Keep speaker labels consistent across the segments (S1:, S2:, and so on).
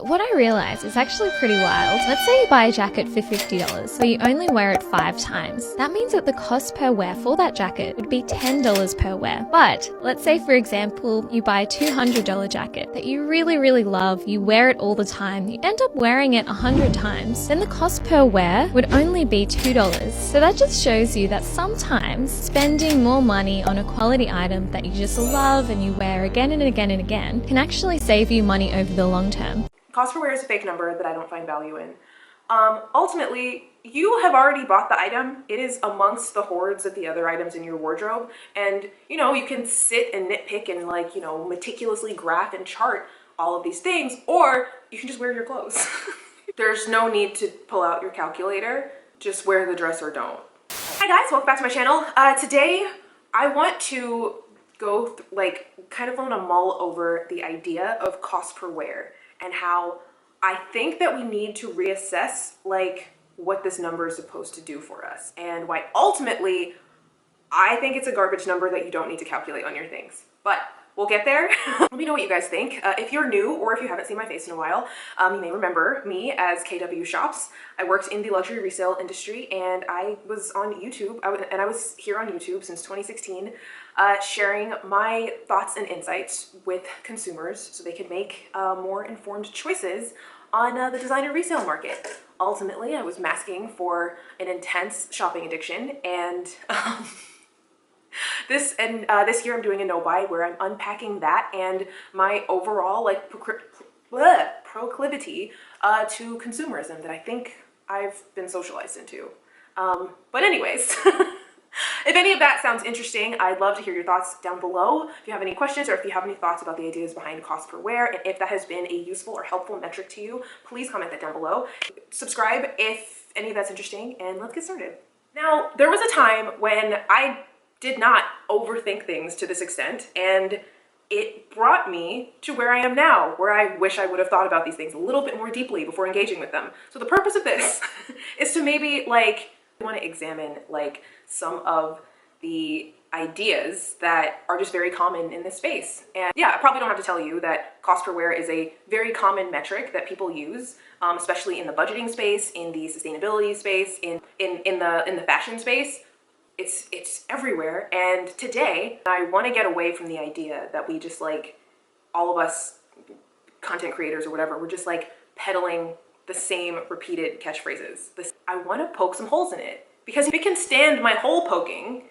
S1: What I realized is actually pretty wild. Let's say you buy a jacket for $50, but you only wear it 5 times. That means that the cost per wear for that jacket would be $10 per wear. But let's say, for example, you buy a $200 jacket that you really love, you wear it all the time, you end up wearing it 100 times, then the cost per wear would only be $2. So that just shows you that sometimes spending more money on a quality item that you just love and you wear again and again and again can actually save you money over the long term.
S2: Cost per wear is a fake number that I don't find value in. Ultimately, you have already bought the item. It is amongst the hordes of the other items in your wardrobe. And, you can sit and nitpick and meticulously graph and chart all of these things, or you can just wear your clothes. There's no need to pull out your calculator. Just wear the dress or don't. Hi guys, welcome back to my channel. Today, I want to go kind of want to mull over the idea of cost per wear and how I think that we need to reassess what this number is supposed to do for us, and why ultimately I think it's a garbage number that you don't need to calculate on your things. But we'll get there. Let me know what you guys think. If you're new or if you haven't seen my face in a while, you may remember me as KW Shops. I worked in the luxury resale industry, and I was on YouTube, I was here on YouTube since 2016, sharing my thoughts and insights with consumers so they could make more informed choices on the designer resale market. Ultimately, I was masking for an intense shopping addiction, and this year I'm doing a no-buy where I'm unpacking that and my overall proclivity to consumerism that I think I've been socialized into. But anyways, if any of that sounds interesting, I'd love to hear your thoughts down below. If you have any questions or if you have any thoughts about the ideas behind cost per wear, and if that has been a useful or helpful metric to you, please comment that down below. Subscribe if any of that's interesting, and let's get started. Now, there was a time when I did not overthink things to this extent, and it brought me to where I am now, where I wish I would have thought about these things a little bit more deeply before engaging with them. So the purpose of this is to maybe want to examine some of the ideas that are just very common in this space. And yeah, I probably don't have to tell you that cost per wear is a very common metric that people use, especially in the budgeting space, in the sustainability space, in the fashion space. It's everywhere. And today I want to get away from the idea that we just all of us content creators or whatever, we're just peddling the same repeated catchphrases. I want to poke some holes in it, because if it can stand my hole poking,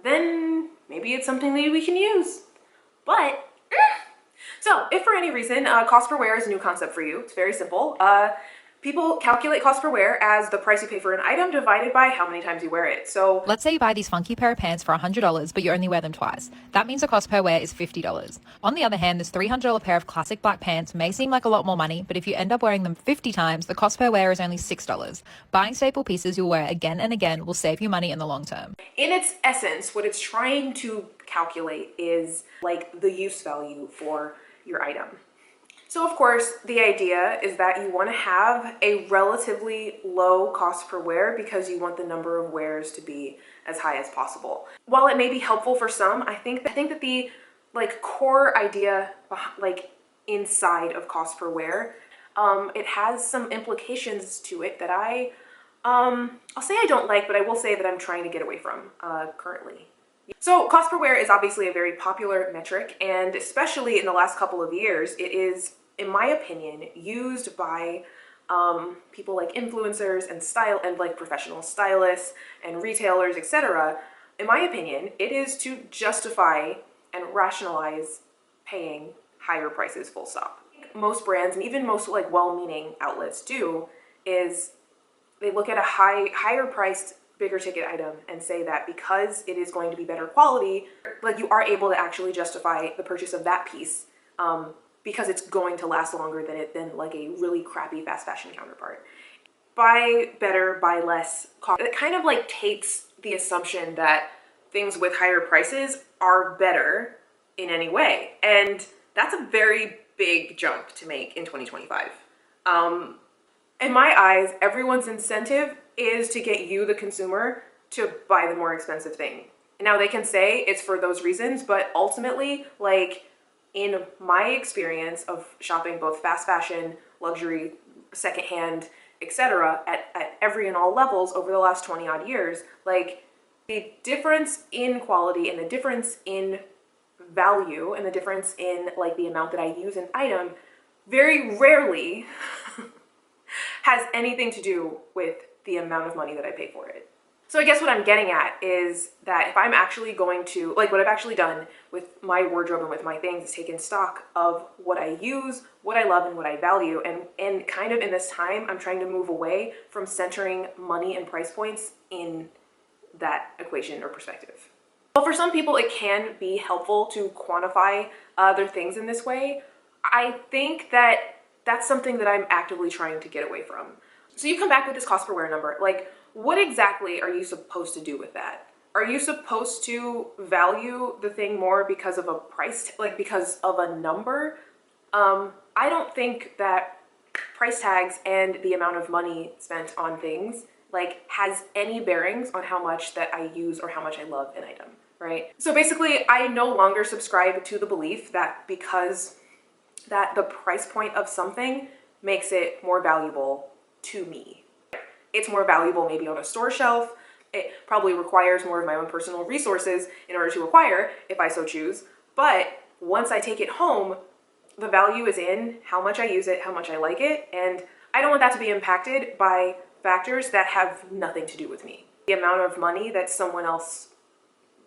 S2: then maybe it's something that we can use. But so if for any reason cost per wear is a new concept for you, it's very simple. People calculate cost per wear as the price you pay for an item divided by how many times you wear it. So
S3: let's say you buy these funky pair of pants for $100, but you only wear them twice. That means the cost per wear is $50. On the other hand, this $300 pair of classic black pants may seem like a lot more money, but if you end up wearing them 50 times, the cost per wear is only $6. Buying staple pieces you'll wear again and again will save you money in the long term.
S2: In its essence, what it's trying to calculate is the use value for your item. So of course, the idea is that you want to have a relatively low cost per wear because you want the number of wears to be as high as possible. While it may be helpful for some, I think that the core idea inside of cost per wear, it has some implications to it that I'll say I don't like, but I will say that I'm trying to get away from currently. So cost per wear is obviously a very popular metric, and especially in the last couple of years, it is, in my opinion, used by people like influencers and professional stylists and retailers, etc. In my opinion, it is to justify and rationalize paying higher prices, full stop. Most brands, and even most well-meaning outlets do, is they look at a higher priced, bigger ticket item and say that because it is going to be better quality, you are able to actually justify the purchase of that piece because it's going to last longer than a really crappy fast fashion counterpart. Buy better, buy less cost. It kind of takes the assumption that things with higher prices are better in any way. And that's a very big jump to make in 2025. In my eyes, everyone's incentive is to get you, the consumer, to buy the more expensive thing. Now they can say it's for those reasons, but ultimately, in my experience of shopping both fast fashion, luxury, secondhand, etc. at every and all levels over the last 20 odd years, like the difference in quality and the difference in value and the difference in like the amount that I use an item very rarely has anything to do with the amount of money that I pay for it. So I guess what I'm getting at is that if I'm actually going to, like what I've actually done with my wardrobe and with my things is taken stock of what I use, what I love, and what I value. And kind of in this time, I'm trying to move away from centering money and price points in that equation or perspective. Well, for some people, it can be helpful to quantify other things in this way. I think that that's something that I'm actively trying to get away from. So you come back with this cost per wear number, like what exactly are you supposed to do with that? Are you supposed to value the thing more because of a price, like because of a number? I don't think that price tags and the amount of money spent on things like has any bearings on how much that I use or how much I love an item, right? So basically, I no longer subscribe to the belief that because that the price point of something makes it more valuable to me. It's more valuable maybe on a store shelf. It probably requires more of my own personal resources in order to acquire if I so choose. But once I take it home, the value is in how much I use it, how much I like it, and I don't want that to be impacted by factors that have nothing to do with me. The amount of money that someone else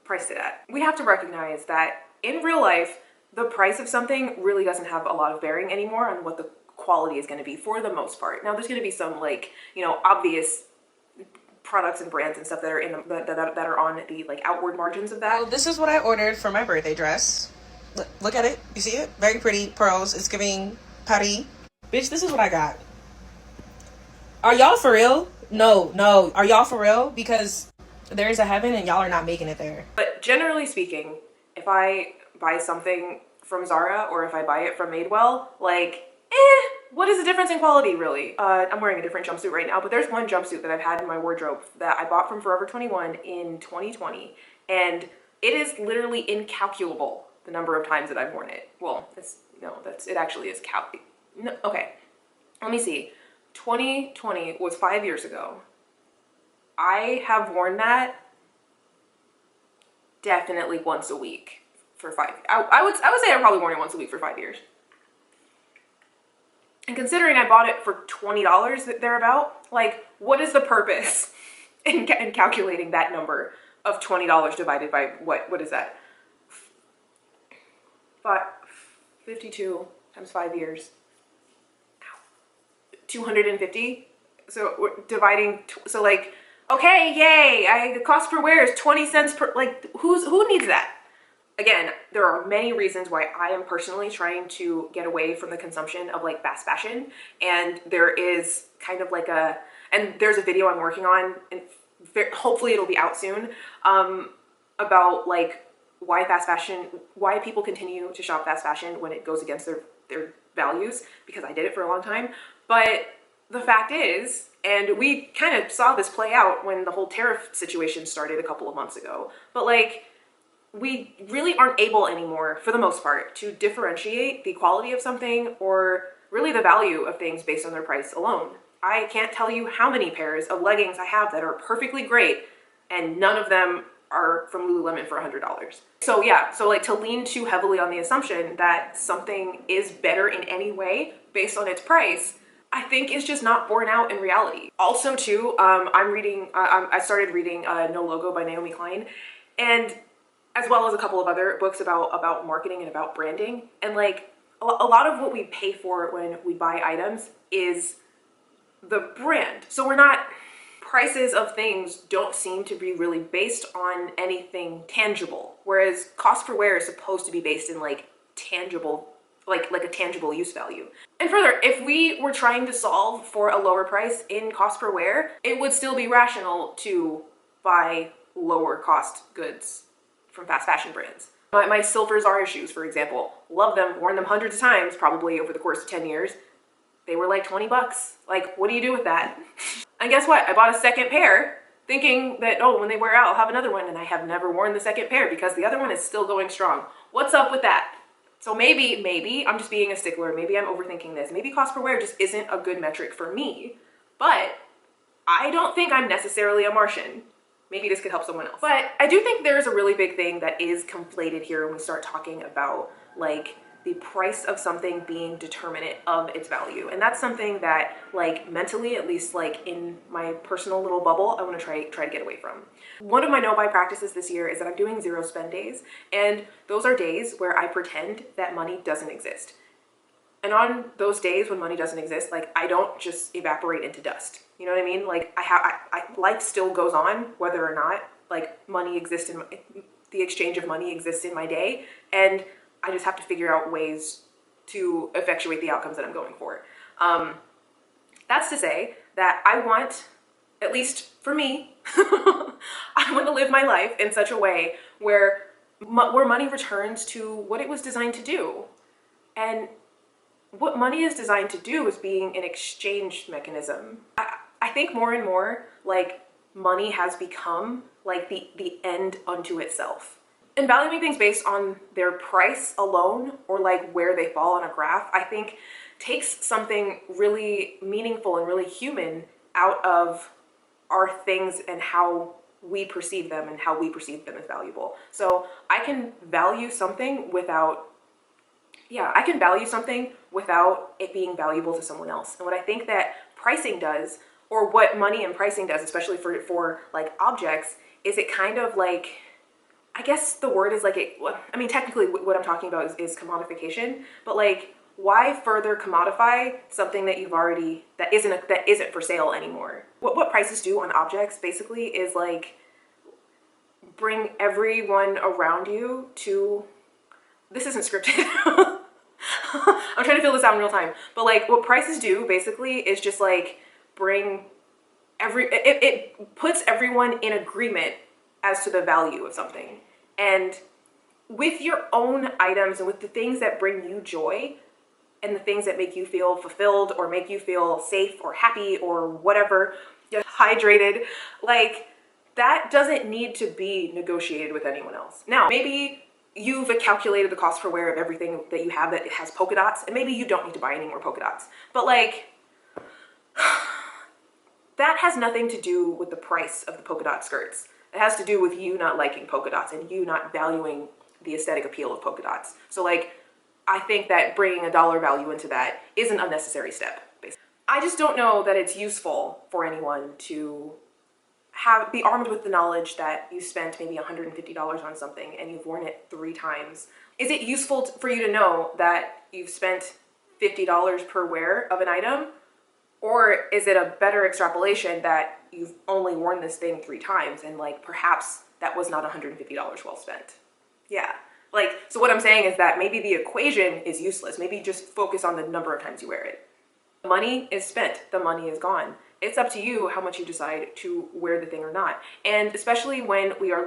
S2: priced it at. We have to recognize that in real life, the price of something really doesn't have a lot of bearing anymore on what the quality is going to be for the most part. Now there's going to be some like, you know, obvious products and brands and stuff that are in that are on the like outward margins of that.
S4: Well, this is what I ordered for my birthday dress. Look at it. You see it? Very pretty pearls. It's giving Paris. Bitch, this is what I got. Are y'all for real? No. Are y'all for real? Because there is a heaven and y'all are not making it there.
S2: But generally speaking, if I buy something from Zara or if I buy it from Madewell, like, what is the difference in quality really? I'm wearing a different jumpsuit right now, but there's one jumpsuit that I've had in my wardrobe that I bought from Forever 21 in 2020, and it is literally incalculable the number of times that I've worn it. Well, it actually is no, okay, let me see. 2020 was 5 years ago. I have worn that definitely once a week for I would say I've probably worn it once a week for 5 years. And considering I bought it for $20 thereabout, like what is the purpose in calculating that number of $20 divided by what is that? 52 times 5 years. 250. So we're dividing, so like, okay, yay, the cost per wear is 20 cents per, like who needs that? Again, there are many reasons why I am personally trying to get away from the consumption of like fast fashion. And there is kind of like and there's a video I'm working on, and hopefully it'll be out soon, about like why people continue to shop fast fashion when it goes against their values, because I did it for a long time. But the fact is, and we kind of saw this play out when the whole tariff situation started a couple of months ago, but like, we really aren't able anymore, for the most part, to differentiate the quality of something or really the value of things based on their price alone. I can't tell you how many pairs of leggings I have that are perfectly great, and none of them are from Lululemon for $100. So yeah, so like to lean too heavily on the assumption that something is better in any way based on its price, I think is just not borne out in reality. Also too, I started reading No Logo by Naomi Klein, and as well as a couple of other books about marketing and about branding. And like a lot of what we pay for when we buy items is the brand. So prices of things don't seem to be really based on anything tangible, whereas cost per wear is supposed to be based in like tangible, like a tangible use value. And further, if we were trying to solve for a lower price in cost per wear, it would still be rational to buy lower cost goods from fast fashion brands. My silver Zara shoes, for example, love them, worn them hundreds of times, probably over the course of 10 years. They were like 20 bucks. Like, what do you do with that? And guess what? I bought a second pair thinking that, oh, when they wear out, I'll have another one. And I have never worn the second pair because the other one is still going strong. What's up with that? So maybe I'm just being a stickler. Maybe I'm overthinking this. Maybe cost per wear just isn't a good metric for me. But I don't think I'm necessarily a Martian. Maybe this could help someone else. But I do think there's a really big thing that is conflated here when we start talking about like the price of something being determinate of its value. And that's something that like mentally, at least like in my personal little bubble, I want to try to get away from. One of my no-buy practices this year is that I'm doing 0 spend days. And those are days where I pretend that money doesn't exist. And on those days when money doesn't exist, like I don't just evaporate into dust. You know what I mean? Like life still goes on whether or not like money exists in the exchange of money exists in my day. And I just have to figure out ways to effectuate the outcomes that I'm going for. That's to say that I want, at least for me, I want to live my life in such a way where money returns to what it was designed to do. And what money is designed to do is being an exchange mechanism. I think more and more like money has become like the end unto itself. And valuing things based on their price alone or like where they fall on a graph, I think takes something really meaningful and really human out of our things and how we perceive them and how we perceive them as valuable. So I can value something without it being valuable to someone else. And what I think that pricing does, or what money and pricing does, especially for like objects, is it kind of like, I guess the word is like, technically what I'm talking about is commodification, but like, why further commodify something that that isn't for sale anymore? What prices do on objects basically is like bring everyone around you to, this isn't scripted. I'm trying to feel this out in real time, but like what prices do basically is just like it puts everyone in agreement as to the value of something. And with your own items and with the things that bring you joy and the things that make you feel fulfilled or make you feel safe or happy or whatever, hydrated, like that doesn't need to be negotiated with anyone else. Now, maybe you've calculated the cost per wear of everything that you have that has polka dots, and maybe you don't need to buy any more polka dots. But like, that has nothing to do with the price of the polka dot skirts. It has to do with you not liking polka dots and you not valuing the aesthetic appeal of polka dots. So like, I think that bringing a dollar value into that is an unnecessary step, basically. I just don't know that it's useful for anyone to be armed with the knowledge that you spent maybe $150 on something and you've worn it 3 times. Is it useful for you to know that you've spent $50 per wear of an item? Or is it a better extrapolation that you've only worn this thing 3 times and like perhaps that was not $150 well spent? Yeah. Like, so what I'm saying is that maybe the equation is useless. Maybe just focus on the number of times you wear it. The money is spent. The money is gone. It's up to you how much you decide to wear the thing or not. And especially when we are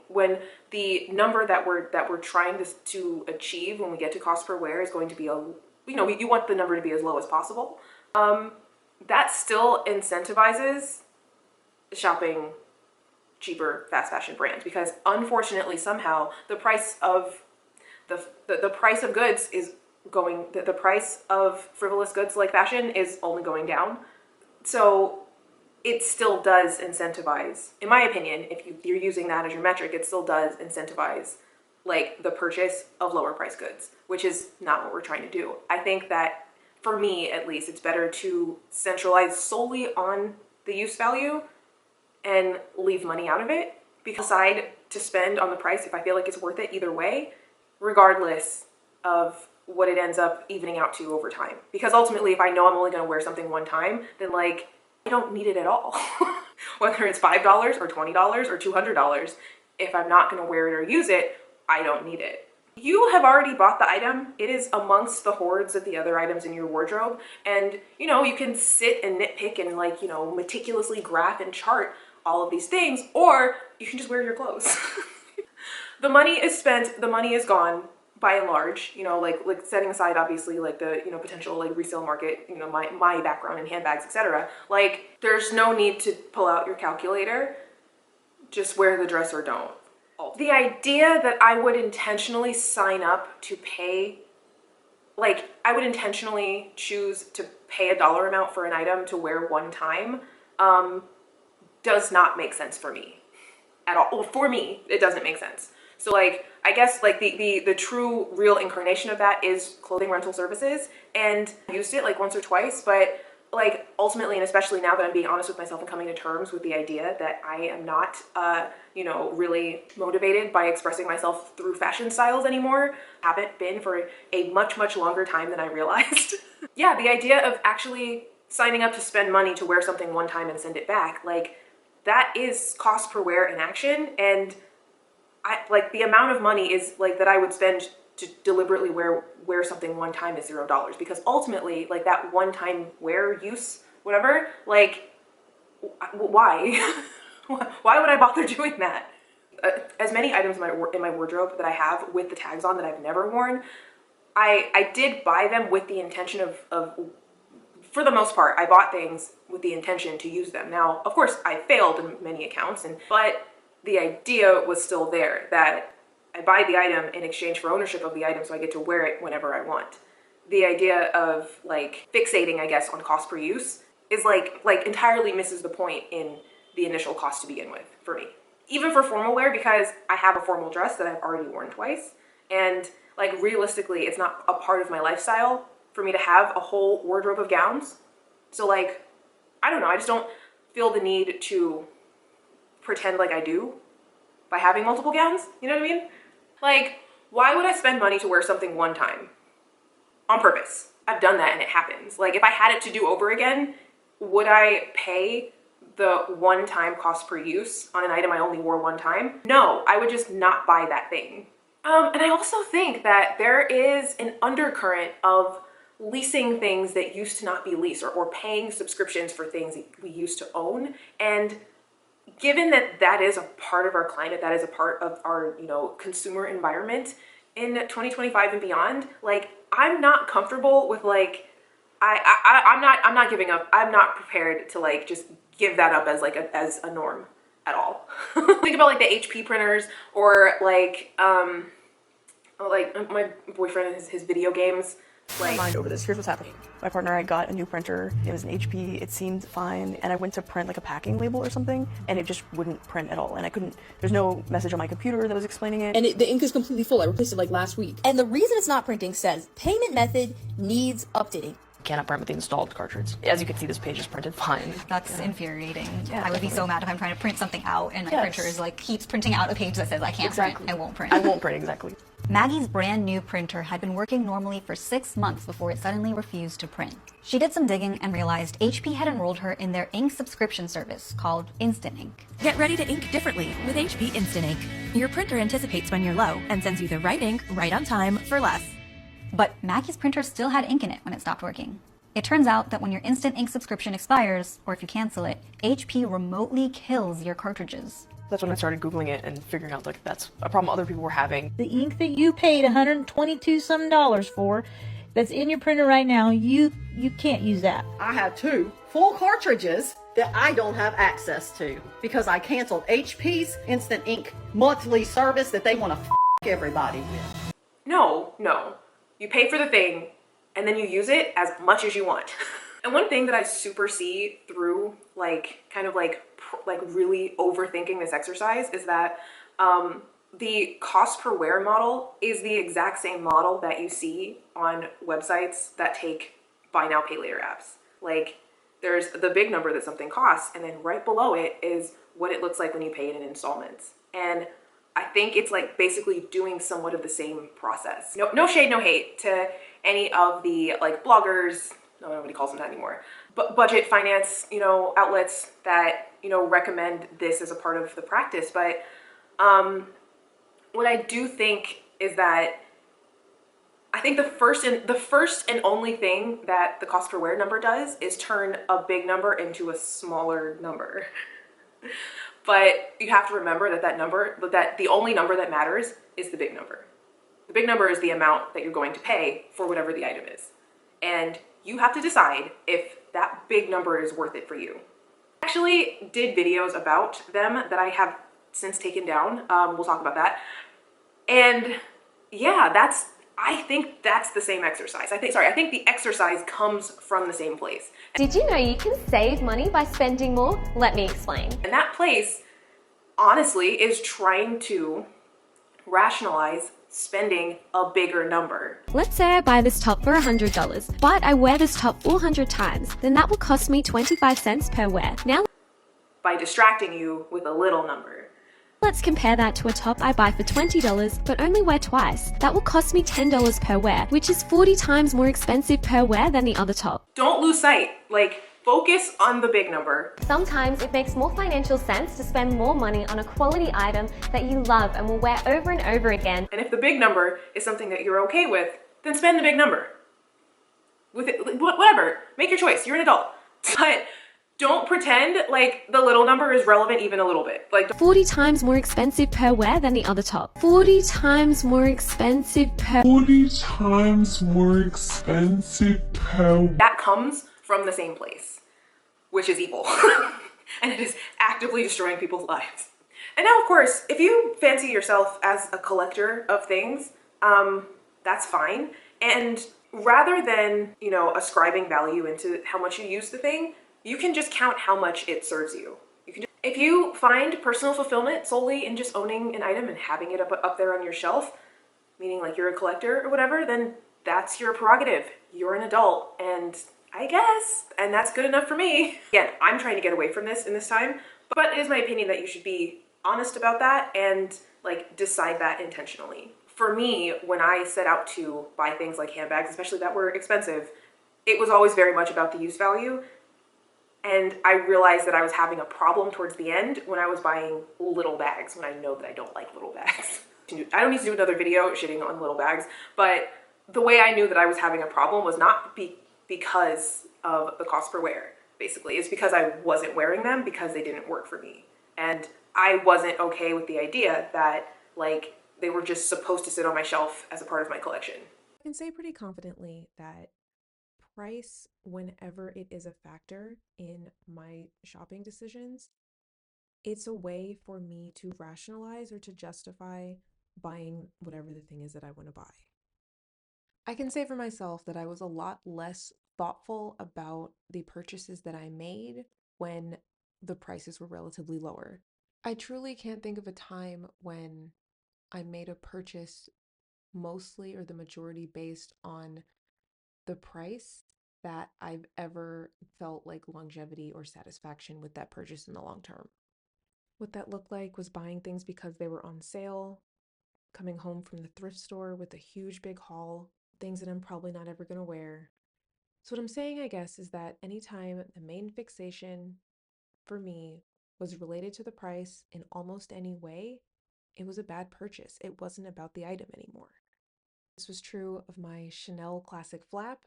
S2: when the number that we're trying to achieve when we get to cost per wear is going to be you want the number to be as low as possible. That still incentivizes shopping cheaper fast fashion brands, because unfortunately somehow the price of the price of goods is going, the price of frivolous goods like fashion is only going down. So it still does incentivize, in my opinion, if you're using that as your metric, it still does incentivize like the purchase of lower price goods, which is not what we're trying to do. I think that for me, at least, it's better to centralize solely on the use value and leave money out of it, because I decide to spend on the price if I feel like it's worth it either way, regardless of what it ends up evening out to over time. Because ultimately, if I know I'm only going to wear something one time, then like I don't need it at all. Whether it's $5 or $20 or $200, if I'm not going to wear it or use it, I don't need it. You have already bought the item. It is amongst the hordes of the other items in your wardrobe. And, you can sit and nitpick and like, meticulously graph and chart all of these things, or you can just wear your clothes. The money is spent, the money is gone by and large, like setting aside obviously like the, potential like resale market, my background in handbags, etc. Like there's no need to pull out your calculator. Just wear the dress or don't. The idea that I would intentionally sign up to pay, like I would intentionally choose to pay a dollar amount for an item to wear one time, does not make sense for me at all. Well, for me, it doesn't make sense. So like, I guess like the true real incarnation of that is clothing rental services, and I used it like once or twice, but like ultimately, and especially now that I'm being honest with myself and coming to terms with the idea that I am not, really motivated by expressing myself through fashion styles anymore, haven't been for a much, much longer time than I realized. Yeah, the idea of actually signing up to spend money to wear something one time and send it back, like that is cost per wear in action. And I like the amount of money is like that I would spend to deliberately wear something one time is $0, because ultimately like that one time wear use, whatever, like why? Why would I bother doing that? As many items in my wardrobe that I have with the tags on that I've never worn, I did buy them with the intention of, for the most part, I bought things with the intention to use them. Now, of course, I failed in many accounts, but the idea was still there that I buy the item in exchange for ownership of the item, so I get to wear it whenever I want. The idea of like fixating, I guess, on cost per use is like entirely misses the point in the initial cost to begin with for me. Even for formal wear, because I have a formal dress that I've already worn twice, and like realistically, it's not a part of my lifestyle for me to have a whole wardrobe of gowns. So like, I don't know, I just don't feel the need to pretend like I do by having multiple gowns, you know what I mean? Like, why would I spend money to wear something one time on purpose? I've done that and it happens. Like if I had it to do over again, would I pay the one-time cost per use on an item I only wore one time? No, I would just not buy that thing. And I also think that there is an undercurrent of leasing things that used to not be leased, or paying subscriptions for things that we used to own. And given that that is a part of our climate, that is a part of our, consumer environment in 2025 and beyond, like I'm not comfortable with like, I'm not giving up. I'm not prepared to like just give that up as like as a norm at all. Think about like the HP printers, or like my boyfriend and his video games. Like,
S5: mind over this. Here's what's happening. My partner and I got a new printer. It was an HP. It seemed fine. And I went to print like a packing label or something, and it just wouldn't print at all. And I couldn't, there's no message on my computer that was explaining it.
S6: And the ink is completely full. I replaced it like last week.
S7: And the reason it's not printing says payment method needs updating.
S5: Cannot print with the installed cartridge. As you can see, this page is printed fine.
S8: That's infuriating.
S5: Yeah,
S8: I would be so mad if I'm trying to print something out and my printer is like keeps printing out a page that says I can't print. I won't print.
S5: I won't print, exactly.
S8: Maggie's brand new printer had been working normally for 6 months before it suddenly refused to print. She did some digging and realized HP had enrolled her in their ink subscription service called Instant Ink.
S9: Get ready to ink differently with HP Instant Ink. Your printer anticipates when you're low and sends you the right ink right on time for less.
S8: But Maggie's printer still had ink in it when it stopped working. It turns out that when your Instant Ink subscription expires, or if you cancel it, HP remotely kills your cartridges.
S5: That's when I started Googling it and figuring out like that's a problem other people were having.
S10: The ink that you paid $122 some for, that's in your printer right now, you can't use that.
S11: I have 2 full cartridges that I don't have access to because I canceled HP's Instant Ink monthly service that they want to everybody with.
S2: No. You pay for the thing and then you use it as much as you want. And one thing that I super see through like kind of like really overthinking this exercise is that the cost per wear model is the exact same model that you see on websites that take buy now pay later apps. Like there's the big number that something costs, and then right below it is what it looks like when you pay it in installments. And I think it's like basically doing somewhat of the same process. No shade, no hate to any of the like bloggers, nobody calls them that anymore, but budget finance, outlets that, recommend this as a part of the practice. But what I do think is that I think the first and only thing that the cost per wear number does is turn a big number into a smaller number. But you have to remember that the only number that matters is the big number. The big number is the amount that you're going to pay for whatever the item is. And you have to decide if that big number is worth it for you. I actually did videos about them that I have since taken down. We'll talk about that. And yeah, I think that's the same exercise. I think the exercise comes from the same place.
S1: Did you know you can save money by spending more? Let me explain.
S2: And that place, honestly, is trying to rationalize spending a bigger number.
S1: Let's say I buy this top for $100, but I wear this top 400 times, then that will cost me 25 cents per wear. Now,
S2: by distracting you with a little number.
S1: let's compare that to a top I buy for $20, but only wear twice. That will cost me $10 per wear, which is 40 times more expensive per wear than the other top.
S2: Don't lose sight. Like, focus on the big number.
S1: Sometimes it makes more financial sense to spend more money on a quality item that you love and will wear over and over again.
S2: And if the big number is something that you're okay with, then spend the big number. With it, whatever, make your choice, you're an adult. But don't pretend like the little number is relevant even a little bit. Like
S1: 40 times more expensive per wear than the other top. 40 times more expensive per...
S12: 40 times more expensive per...
S2: That comes from the same place, which is evil. And it is actively destroying people's lives. And now, of course, if you fancy yourself as a collector of things, that's fine. And rather than, ascribing value into how much you use the thing, you can just count how much it serves you. If you find personal fulfillment solely in just owning an item and having it up there on your shelf, meaning like you're a collector or whatever, then that's your prerogative. You're an adult, and and that's good enough for me. Again, I'm trying to get away from this in this time, but it is my opinion that you should be honest about that and like decide that intentionally. For me, when I set out to buy things like handbags, especially that were expensive, it was always very much about the use value. And I realized that I was having a problem towards the end when I was buying little bags, when I know that I don't like little bags. I don't need to do another video shitting on little bags, but the way I knew that I was having a problem was not because of the cost per wear, basically. It's because I wasn't wearing them because they didn't work for me. And I wasn't okay with the idea that like they were just supposed to sit on my shelf as a part of my collection.
S13: I can say pretty confidently that price, whenever it is a factor in my shopping decisions, it's a way for me to rationalize or to justify buying whatever the thing is that I want to buy. I can say for myself that I was a lot less thoughtful about the purchases that I made when the prices were relatively lower. I truly can't think of a time when I made a purchase mostly or the majority based on the price that I've ever felt like longevity or satisfaction with that purchase in the long term. What that looked like was buying things because they were on sale, coming home from the thrift store with a huge big haul, things that I'm probably not ever going to wear. So what I'm saying, I guess, is that anytime the main fixation for me was related to the price in almost any way, it was a bad purchase. It wasn't about the item anymore. This was true of my Chanel classic flap,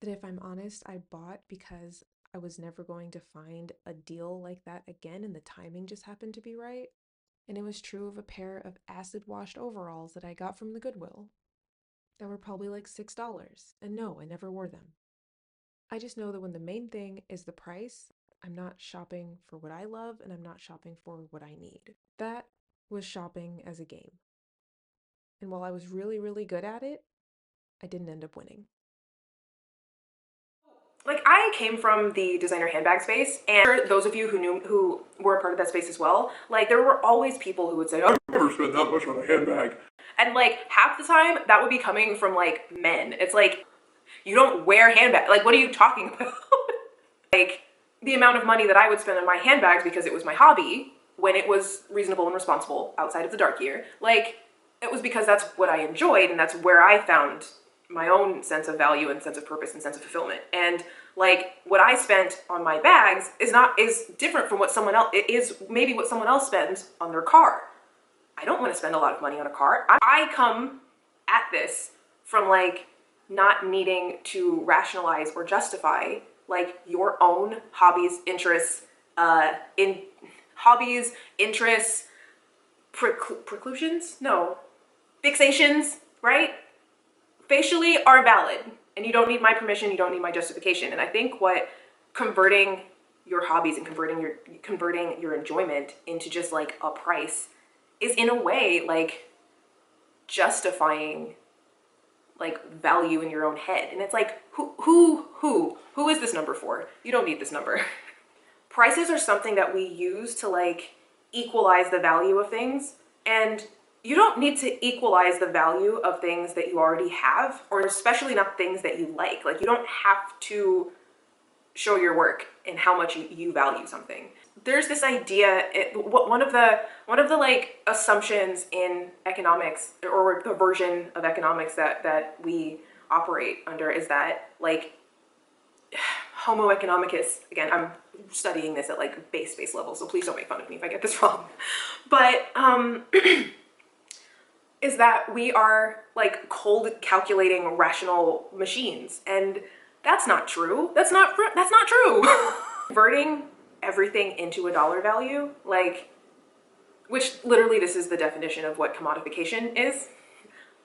S13: that if I'm honest, I bought because I was never going to find a deal like that again, and the timing just happened to be right. And it was true of a pair of acid-washed overalls that I got from the Goodwill that were probably like $6. And no, I never wore them. I just know that when the main thing is the price, I'm not shopping for what I love and I'm not shopping for what I need. That was shopping as a game. And while I was really, really good at it, I didn't end up winning.
S2: Like, I came from the designer handbag space, and for those of you who were a part of that space as well, like, there were always people who would say, I've never spent that much on a handbag. And like, half the time, that would be coming from like men. It's like, you don't wear handbags. Like, what are you talking about? Like, the amount of money that I would spend on my handbags because it was my hobby, when it was reasonable and responsible outside of the dark year, like, it was because that's what I enjoyed, and that's where I found my own sense of value and sense of purpose and sense of fulfillment. And like, what I spent on my bags is different from what someone else, it is maybe what someone else spends on their car. I don't want to spend a lot of money on a car. I come at this from like not needing to rationalize or justify like your own hobbies, interests, preclusions? No. Fixations, right? Facially are valid, and you don't need my permission, you don't need my justification. And I think what converting your hobbies and converting your enjoyment into just like a price is in a way like justifying like value in your own head. And it's like, who is this number for? You don't need this number. Prices are something that we use to like equalize the value of things, and you don't need to equalize the value of things that you already have, or especially not things that you like. Like, you don't have to show your work and how much you value something. There's this idea, one of the like assumptions in economics, or the version of economics that we operate under, is that like Homo economicus, again, I'm studying this at like base level, so please don't make fun of me if I get this wrong, but is that we are like cold calculating rational machines, and that's not true. That's not true. Converting everything into a dollar value, like, which literally this is the definition of what commodification is.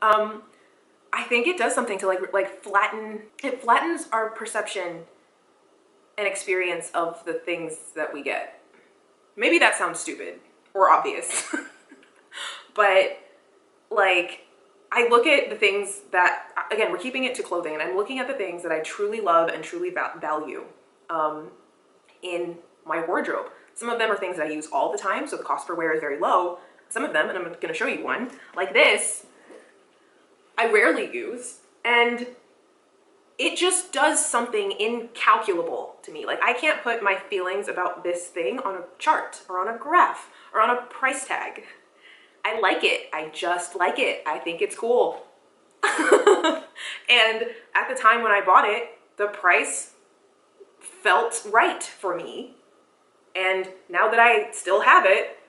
S2: I think it does something to like flatten. It flattens our perception and experience of the things that we get. Maybe that sounds stupid or obvious, but like, I look at the things that, again, we're keeping it to clothing, and I'm looking at the things that I truly love and truly value in my wardrobe. Some of them are things that I use all the time, so the cost per wear is very low. Some of them, and I'm going to show you one, like this, I rarely use, and it just does something incalculable to me. Like, I can't put my feelings about this thing on a chart or on a graph or on a price tag. I like it. I just like it. I think it's cool. And at the time when I bought it, the price felt right for me. And now that I still have it,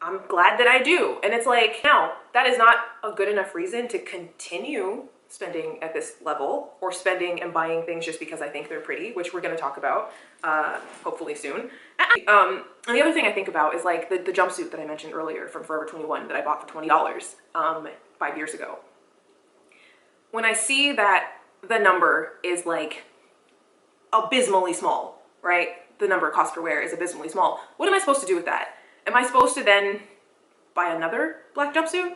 S2: I'm glad that I do. And it's like, now, that is not a good enough reason to continue spending at this level, or spending and buying things just because I think they're pretty, which we're going to talk about hopefully soon. And the other thing I think about is like the jumpsuit that I mentioned earlier from Forever 21 that I bought for $20 5 years ago. When I see that the number is like abysmally small, right? The number cost per wear is abysmally small. What am I supposed to do with that? Am I supposed to then buy another black jumpsuit?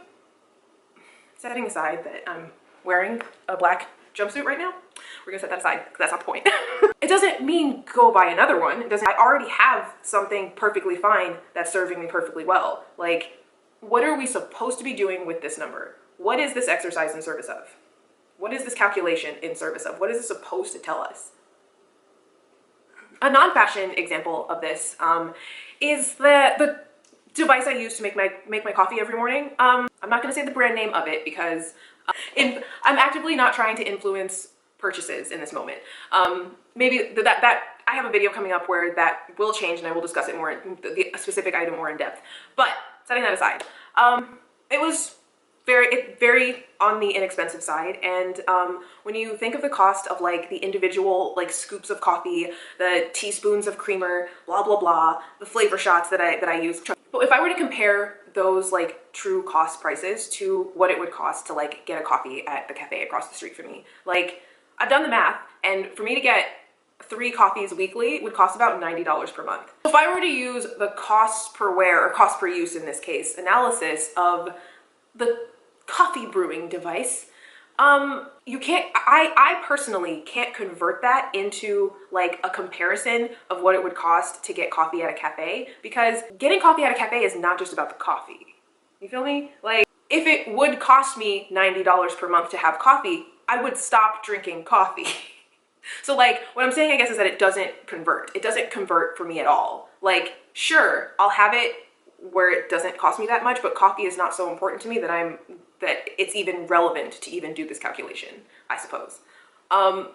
S2: Setting aside that I'm wearing a black jumpsuit right now, we're gonna set that aside because that's not the point. It doesn't mean go buy another one. It doesn't. I already have something perfectly fine that's serving me perfectly well. Like, what are we supposed to be doing with this number? What is this exercise in service of? What is this calculation in service of? What is it supposed to tell us? A non-fashion example of this is the device I use to make my coffee every morning. I'm not gonna say the brand name of it because I'm actively not trying to influence purchases in this moment. Maybe that I have a video coming up where that will change, and I will discuss it more, the specific item more in depth. But setting that aside, it was very on the inexpensive side. And when you think of the cost of like the individual like scoops of coffee, the teaspoons of creamer, blah blah blah, the flavor shots that I use. But if I were to compare those like true cost prices to what it would cost to like get a coffee at the cafe across the street from me, like, I've done the math, and for me to get 3 coffees weekly would cost about $90 per month. If I were to use the cost per wear, or cost per use in this case, analysis of the coffee brewing device, you can't, I personally can't convert that into like a comparison of what it would cost to get coffee at a cafe, because getting coffee at a cafe is not just about the coffee. You feel me? Like, if it would cost me $90 per month to have coffee, I would stop drinking coffee. So like, what I'm saying, I guess, is that it doesn't convert. It doesn't convert for me at all. Like, sure, I'll have it where it doesn't cost me that much, but coffee is not so important to me that it's even relevant to even do this calculation, I suppose. And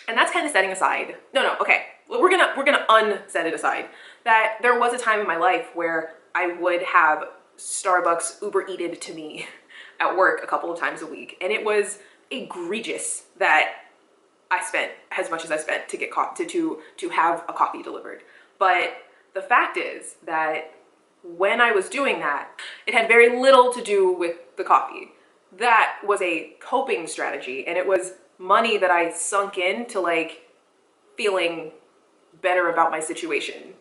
S2: that's kind of setting aside. No, okay. We're gonna unset it aside. That there was a time in my life where I would have Starbucks Uber Eated to me at work a couple of times a week, and it was egregious that I spent as much as I spent to get to have a coffee delivered. But the fact is that when I was doing that, it had very little to do with the coffee. That was a coping strategy, and it was money that I sunk into like feeling better about my situation.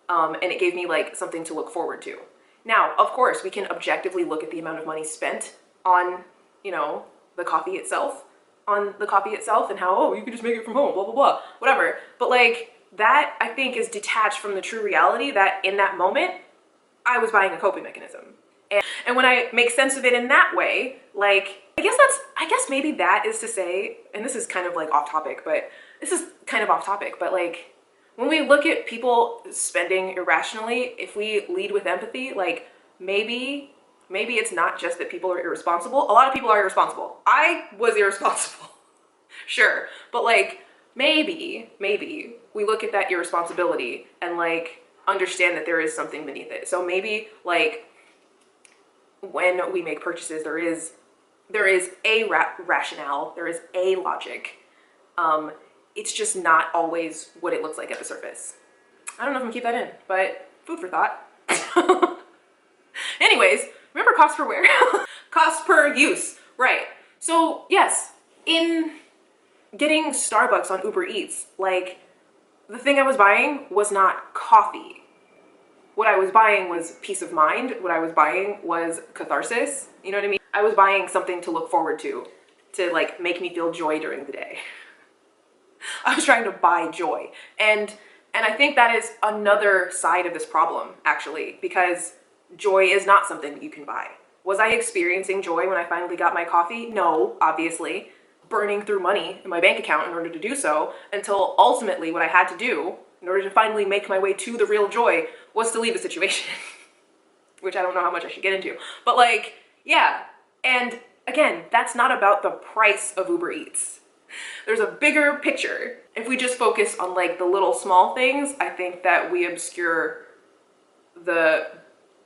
S2: And it gave me like something to look forward to. Now, of course, we can objectively look at the amount of money spent on, you know, the coffee itself, and how, oh, you can just make it from home, blah, blah, blah, whatever. But like that, I think, is detached from the true reality that in that moment, I was buying a coping mechanism. And when I make sense of it in that way, like, I guess maybe that is to say, and this is kind of like off topic, but like, when we look at people spending irrationally, if we lead with empathy, like maybe it's not just that people are irresponsible. A lot of people are irresponsible. I was irresponsible, sure. But like, maybe we look at that irresponsibility and like understand that there is something beneath it. So maybe like when we make purchases, there is a rationale, there is a logic. It's just not always what it looks like at the surface. I don't know if I'm gonna keep that in, but food for thought. Anyways, remember cost per wear? Cost per use, right. So yes, in getting Starbucks on Uber Eats, like the thing I was buying was not coffee. What I was buying was peace of mind. What I was buying was catharsis. You know what I mean? I was buying something to look forward to like make me feel joy during the day. I was trying to buy joy. And I think that is another side of this problem, actually, because joy is not something that you can buy. Was I experiencing joy when I finally got my coffee? No, obviously. Burning through money in my bank account in order to do so, until ultimately what I had to do in order to finally make my way to the real joy was to leave the situation. Which I don't know how much I should get into. But like, yeah. And again, that's not about the price of Uber Eats. There's a bigger picture. If we just focus on like the little small things, I think that we obscure the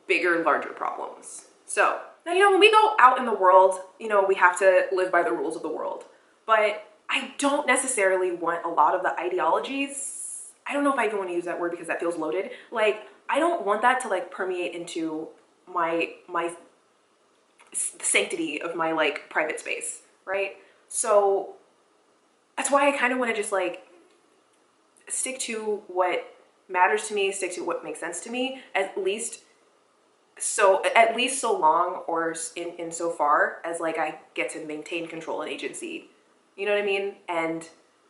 S2: bigger, larger problems. So now, you know, when we go out in the world, you know, we have to live by the rules of the world. But I don't necessarily want a lot of the ideologies. I don't know if I even want to use that word because that feels loaded. Like, I don't want that to like permeate into my the sanctity of my like private space, right? So that's why I kind of want to just like stick to what matters to me, stick to what makes sense to me, at least so long, or in so far as like I get to maintain control and agency. You know what I mean? And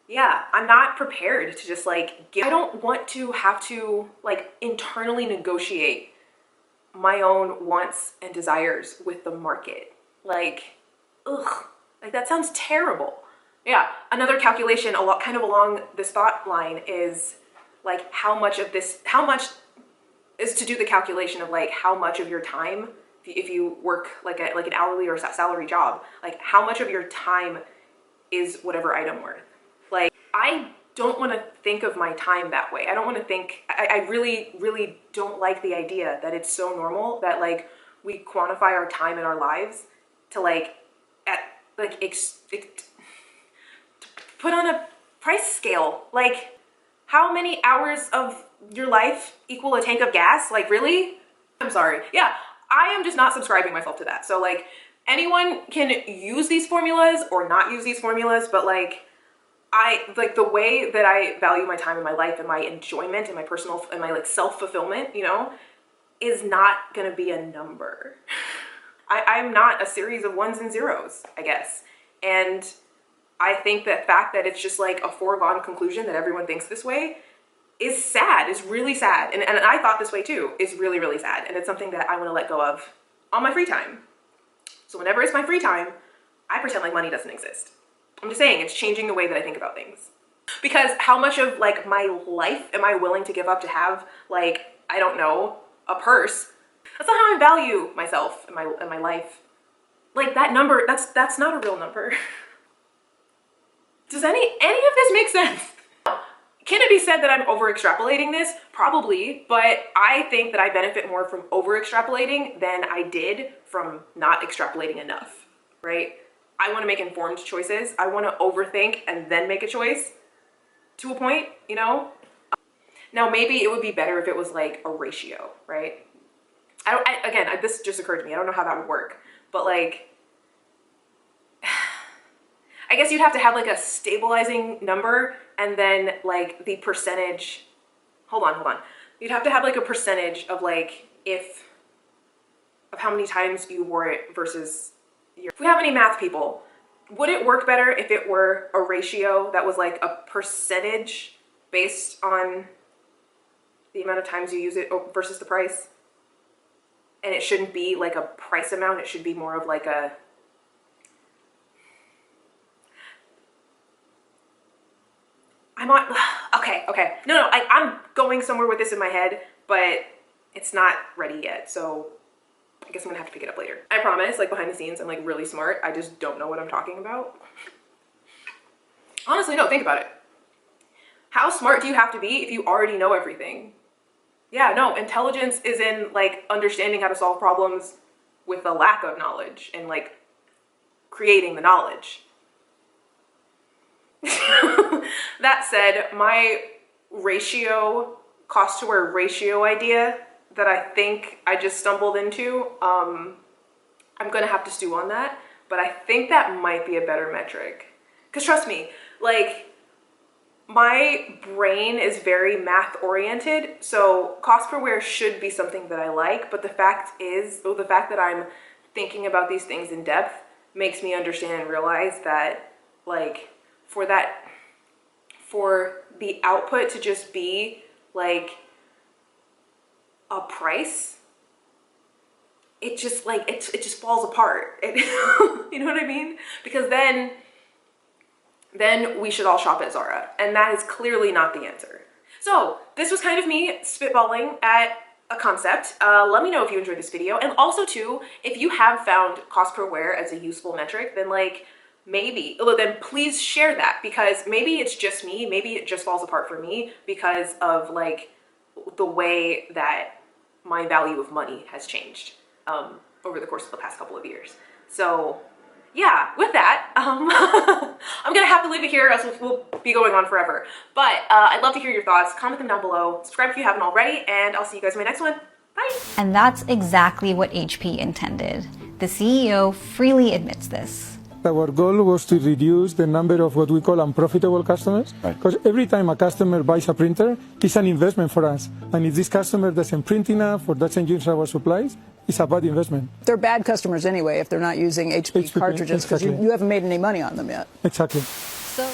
S2: yeah, I'm not prepared to just like I don't want to have to like internally negotiate my own wants and desires with the market. Like, ugh, like that sounds terrible. Yeah, another calculation kind of along this thought line is like how much is to do the calculation of like how much of your time, if you work like an hourly or salary job, like how much of your time is whatever item worth. Like, I don't want to think of my time that way. I don't want to think, I really, really don't like the idea that it's so normal that like we quantify our time in our lives to like, put on a price scale. Like, how many hours of your life equal a tank of gas? Like, really? I'm sorry. Yeah, I am just not subscribing myself to that. So like, anyone can use these formulas or not use these formulas, but like, the way that I value my time and my life and my enjoyment and my personal and my like self-fulfillment, you know, is not gonna be a number. I'm not a series of ones and zeros, I guess. And I think that fact that it's just like a foregone conclusion that everyone thinks this way is sad, is really sad. And I thought this way too, is really, really sad. And it's something that I want to let go of on my free time. So whenever it's my free time, I pretend like money doesn't exist. I'm just saying, it's changing the way that I think about things. Because how much of like my life am I willing to give up to have like, I don't know, a purse? That's not how I value myself and my life. Like that number, that's not a real number. Does any of this make sense? Can it be said that I'm over extrapolating this? Probably, but I think that I benefit more from over extrapolating than I did from not extrapolating enough, right? I want to make informed choices. I want to overthink and then make a choice to a point, you know? Now, maybe it would be better if it was like a ratio, right? This just occurred to me. I don't know how that would work, but like, I guess you'd have to have like a stabilizing number and then like the percentage. Hold on. You'd have to have like a percentage of like of how many times you wore it versus if we have any math people, would it work better if it were a ratio that was like a percentage based on the amount of times you use it versus the price? And it shouldn't be like a price amount, it should be more of like a okay. No, I'm going somewhere with this in my head, but it's not ready yet. So I guess I'm gonna have to pick it up later. I promise, like behind the scenes, I'm like really smart. I just don't know what I'm talking about. Honestly, no, think about it. How smart do you have to be if you already know everything? Yeah, no, intelligence is in like understanding how to solve problems with a lack of knowledge and like creating the knowledge. That said, my cost to wear ratio idea that I think I just stumbled into, I'm gonna have to stew on that, but I think that might be a better metric. Because trust me, like my brain is very math oriented, so cost per wear should be something that I like, but the fact that I'm thinking about these things in depth makes me understand and realize that like for the output to just be like a price, it just like it just falls apart. You know what I mean? Because then we should all shop at Zara, and that is clearly not the answer. So this was kind of me spitballing at a concept. Let me know if you enjoyed this video, and also too, if you have found cost per wear as a useful metric, then like then please share that, because maybe it's just me, maybe it just falls apart for me because of like the way that my value of money has changed over the course of the past couple of years. So yeah, with that, I'm gonna have to leave it here, or else we'll be going on forever. But I'd love to hear your thoughts. Comment them down below. Subscribe if you haven't already, and I'll see you guys in my next one. Bye.
S8: And that's exactly what HP intended. The CEO freely admits this.
S14: Our goal was to reduce the number of what we call unprofitable customers, because every time a customer buys a printer, it's an investment for us. And if this customer doesn't print enough or doesn't use our supplies, it's a bad investment.
S15: They're bad customers anyway if they're not using HP cartridges, because
S14: exactly.
S15: you haven't made any money on them yet.
S14: Exactly.
S8: So